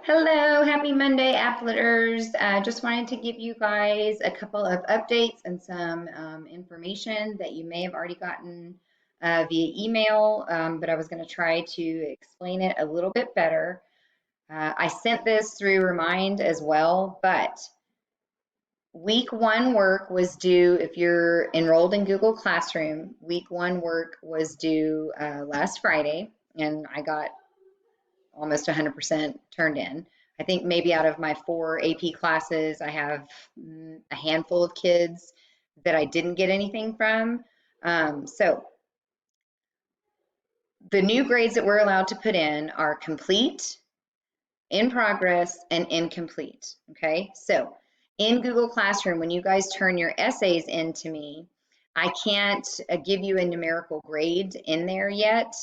Hello, happy Monday, Appleters. Just wanted to give you guys a couple of updates and some information that you may have already gotten via email, but I was going to try to explain it a little bit better. I sent this through Remind as well, but week one work was due, if you're enrolled in Google Classroom, week one work was due last Friday, and I got almost 100% turned in. I think maybe out of my 4 AP classes, I have a handful of kids that I didn't get anything from. So the new grades that we're allowed to put in are complete, in progress, and incomplete. Okay, so in Google Classroom, when you guys turn your essays into me, I can't give you a numerical grade in there yet.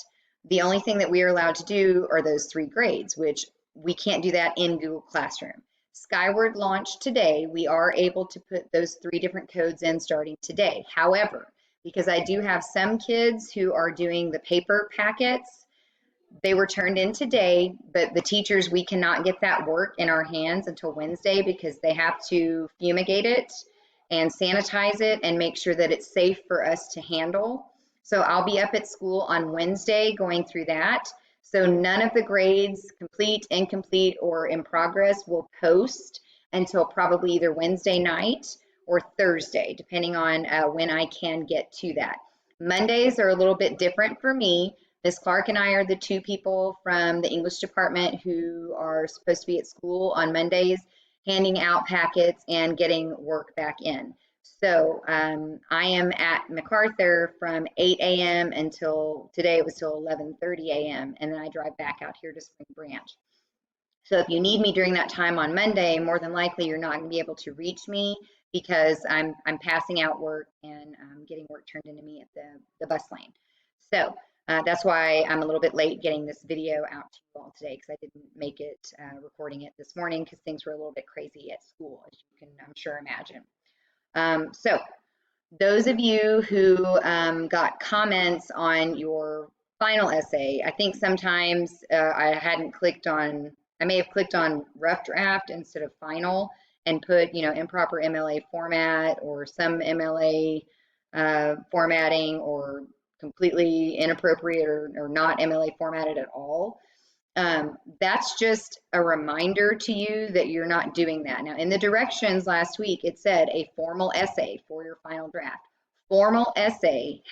The only thing that we are allowed to do are those 3 grades, which we can't do that in Google Classroom. Skyward launched today, we are able to put those 3 different codes in starting today. However, because I do have some kids who are doing the paper packets, they were turned in today, but the teachers, we cannot get that work in our hands until Wednesday because they have to fumigate it and sanitize it and make sure that it's safe for us to handle. So I'll be up at school on Wednesday going through that. So none of the grades, complete, incomplete, or in progress, will post until probably either Wednesday night or Thursday, depending on when I can get to that. Mondays are a little bit different for me. Miss Clark and I are the 2 people from the English department who are supposed to be at school on Mondays, handing out packets and getting work back in. So I am at MacArthur from 8 a.m. until today it was till 11:30 a.m. and then I drive back out here to Spring Branch. So if you need me during that time on Monday, more than likely you're not going to be able to reach me because I'm passing out work and getting work turned into me at the bus lane. So that's why I'm a little bit late getting this video out to you all today because I didn't make it recording it this morning because things were a little bit crazy at school, as you can, I'm sure, imagine. So those of you who got comments on your final essay, I think sometimes I may have clicked on rough draft instead of final and put, improper MLA format or some MLA formatting or completely inappropriate or not MLA formatted at all. That's just a reminder to you that you're not doing that. Now, in the directions last week, it said a formal essay for your final draft. Formal essay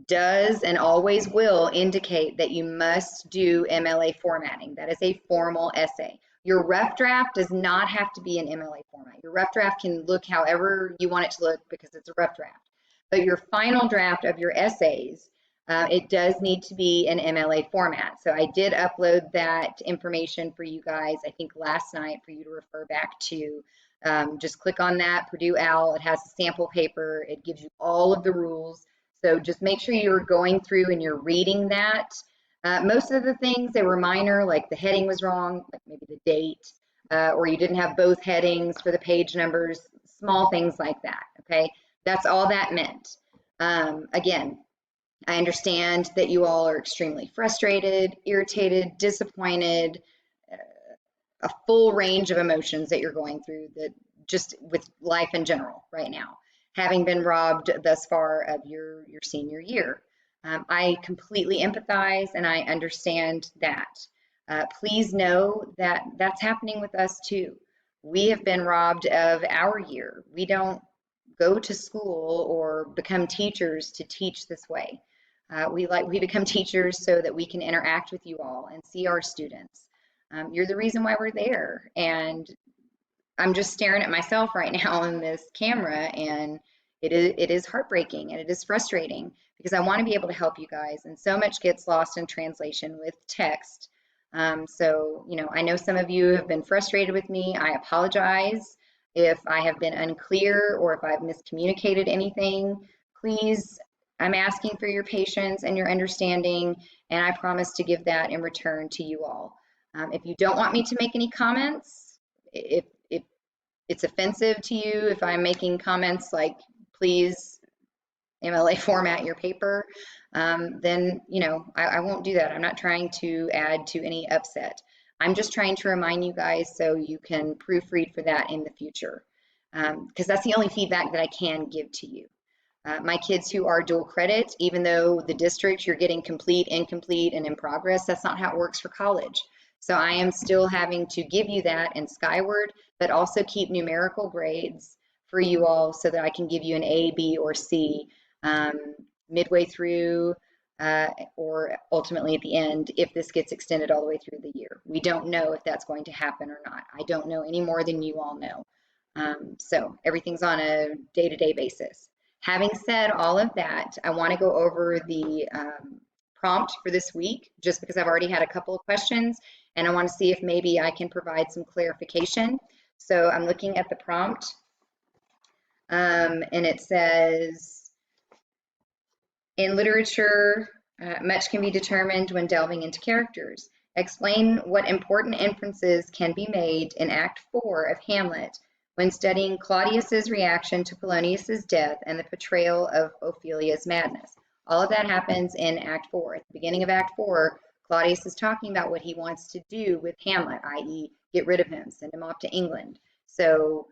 does, and always will indicate that you must do MLA formatting. That is a formal essay. Your rough draft does not have to be an MLA format. Your rough draft can look however you want it to look because it's a rough draft. But your final draft of your essays, it does need to be an MLA format. So I did upload that information for you guys, I think last night, for you to refer back to. Just click on that, Purdue OWL. It has a sample paper. It gives you all of the rules. So just make sure you're going through and you're reading that. Most of the things, they were minor, like the heading was wrong, like maybe the date, or you didn't have both headings for the page numbers, small things like that, okay? That's all that meant. Again, I understand that you all are extremely frustrated, irritated, disappointed, a full range of emotions that you're going through that just with life in general right now, having been robbed thus far of your senior year. I completely empathize and I understand that. Please know that that's happening with us too. We have been robbed of our year. We don't go to school or become teachers to teach this way. We become teachers so that we can interact with you all and see our students. You're the reason why we're there. And I'm just staring at myself right now in this camera, and it is heartbreaking and it is frustrating because I want to be able to help you guys, and so much gets lost in translation with text. So, I know some of you have been frustrated with me. I apologize if I have been unclear or if I've miscommunicated anything. Please, I'm asking for your patience and your understanding, and I promise to give that in return to you all. If you don't want me to make any comments, if it's offensive to you, if I'm making comments like, please MLA format your paper, then, I won't do that. I'm not trying to add to any upset. I'm just trying to remind you guys so you can proofread for that in the future, because that's the only feedback that I can give to you. My kids who are dual credit, even though the district you're getting complete, incomplete, and in progress, that's not how it works for college. So I am still having to give you that in Skyward, but also keep numerical grades for you all so that I can give you an A, B, or C um, midway through or ultimately at the end if this gets extended all the way through the year. We don't know if that's going to happen or not. I don't know any more than you all know. So everything's on a day-to-day basis. Having said all of that, I want to go over the prompt for this week just because I've already had a couple of questions and I want to see if maybe I can provide some clarification. So I'm looking at the prompt and it says, in literature, much can be determined when delving into characters. Explain what important inferences can be made in Act 4 of Hamlet when studying Claudius's reaction to Polonius's death and the portrayal of Ophelia's madness. All of that happens in Act 4. At the beginning of Act 4, Claudius is talking about what he wants to do with Hamlet, i.e., get rid of him, send him off to England. So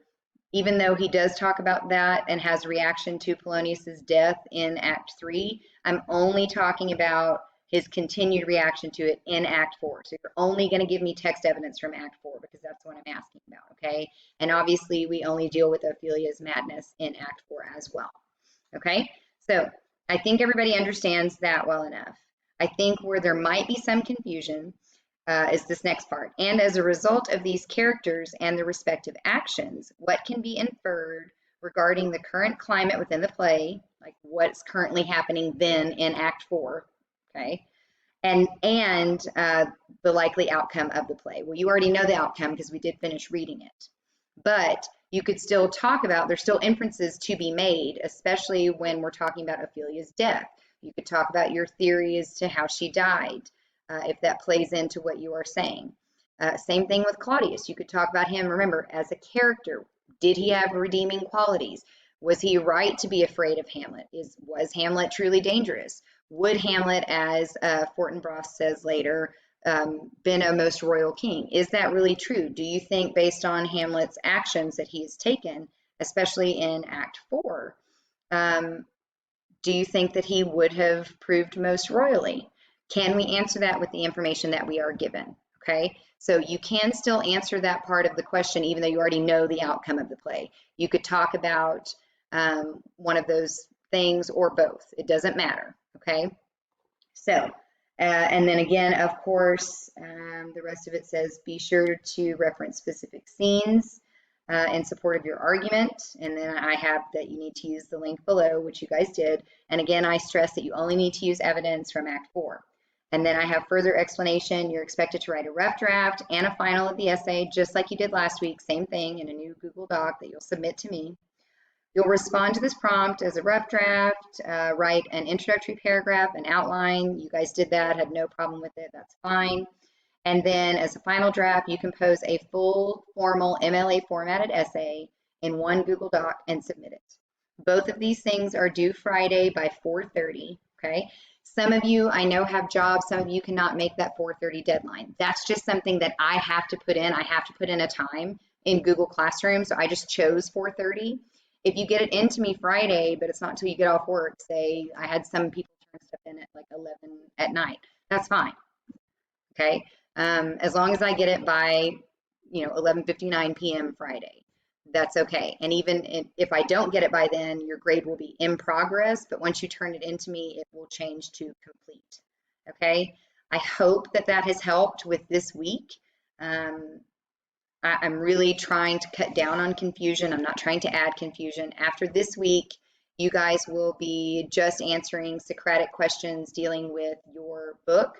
even though he does talk about that and has a reaction to Polonius's death in Act 3, I'm only talking about his continued reaction to it in Act 4. So you're only going to give me text evidence from Act 4 because that's what I'm asking about, okay? And obviously, we only deal with Ophelia's madness in Act 4 as well, okay? So I think everybody understands that well enough. I think where there might be some confusion is this next part. And as a result of these characters and their respective actions, what can be inferred regarding the current climate within the play, like what's currently happening then in Act 4, okay? And the likely outcome of the play. Well, you already know the outcome because we did finish reading it. But you could still talk about, there's still inferences to be made, especially when we're talking about Ophelia's death. You could talk about your theory as to how she died, if that plays into what you are saying. Same thing with Claudius. You could talk about him, remember, as a character. Did he have redeeming qualities? Was he right to be afraid of Hamlet? Was Hamlet truly dangerous? Would Hamlet, as Fortinbras says later, been a most royal king? Is that really true? Do you think based on Hamlet's actions that he has taken, especially in Act 4, do you think that he would have proved most royally? Can we answer that with the information that we are given? Okay, so you can still answer that part of the question even though you already know the outcome of the play. You could talk about one of those things or both. It doesn't matter, okay? So, and then again, of course, the rest of it says, be sure to reference specific scenes in support of your argument. And then I have that you need to use the link below, which you guys did. And again, I stress that you only need to use evidence from Act 4. And then I have further explanation. You're expected to write a rough draft and a final of the essay, just like you did last week, same thing in a new Google Doc that you'll submit to me. You'll respond to this prompt as a rough draft, write an introductory paragraph, an outline. You guys did that, had no problem with it, that's fine. And then as a final draft, you compose a full formal MLA formatted essay in one Google Doc and submit it. Both of these things are due Friday by 4:30, okay? Some of you I know have jobs, some of you cannot make that 4:30 deadline. That's just something that I have to put in. I have to put in a time in Google Classroom, so I just chose 4:30. If you get it into me Friday, but it's not until you get off work, say I had some people turn stuff in at like 11 at night, that's fine, okay? As long as I get it by, 11:59 p.m. Friday, that's okay. And even if I don't get it by then, your grade will be in progress, but once you turn it into me, it will change to complete, okay? I hope that that has helped with this week. I'm really trying to cut down on confusion. I'm not trying to add confusion. After this week, you guys will be just answering Socratic questions dealing with your book.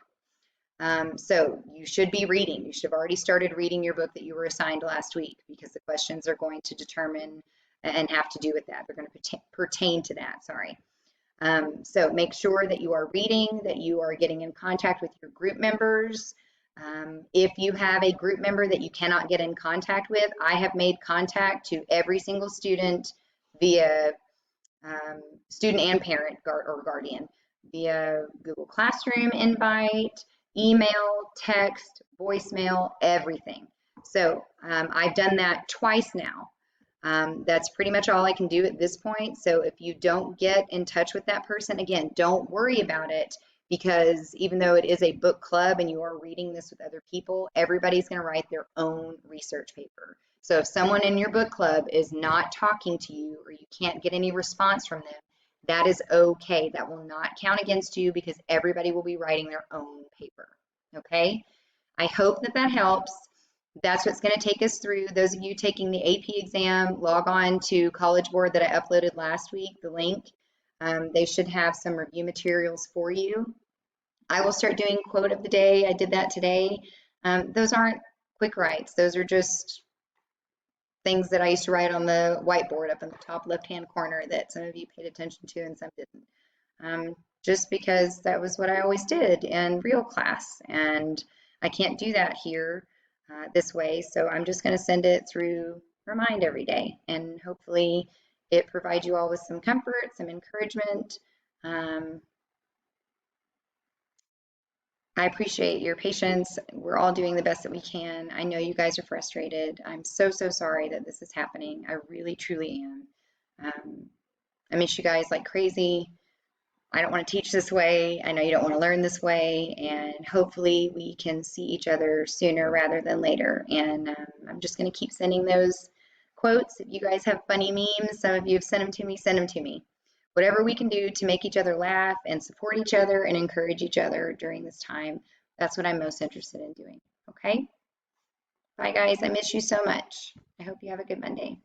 So you should be reading. You should have already started reading your book that you were assigned last week because the questions are going to determine and have to do with that. They're going to pertain to that, sorry. So make sure that you are reading, that you are getting in contact with your group members. If you have a group member that you cannot get in contact with, I have made contact to every single student via student and parent or guardian via Google Classroom invite, email, text, voicemail, everything. So I've done that twice now. That's pretty much all I can do at this point. So if you don't get in touch with that person, again, don't worry about it, because even though it is a book club and you are reading this with other people, everybody's going to write their own research paper. So if someone in your book club is not talking to you or you can't get any response from them, that is okay. That will not count against you because everybody will be writing their own paper. Okay? I hope that that helps. That's what's going to take us through. Those of you taking the AP exam, log on to College Board that I uploaded last week, the link. They should have some review materials for you. I will start doing quote of the day. I did that today. Those aren't quick writes. Those are just things that I used to write on the whiteboard up in the top left-hand corner that some of you paid attention to and some didn't. Just because that was what I always did in real class, and I can't do that here this way, so I'm just going to send it through Remind every day, and hopefully it provides you all with some comfort, some encouragement. I appreciate your patience. We're all doing the best that we can. I know you guys are frustrated. I'm so, so sorry that this is happening. I really, truly am. I miss you guys like crazy. I don't want to teach this way. I know you don't want to learn this way. And hopefully we can see each other sooner rather than later. And I'm just going to keep sending those quotes. If you guys have funny memes, some of you have sent them to me, send them to me. Whatever we can do to make each other laugh and support each other and encourage each other during this time, that's what I'm most interested in doing. Okay? Bye, guys. I miss you so much. I hope you have a good Monday.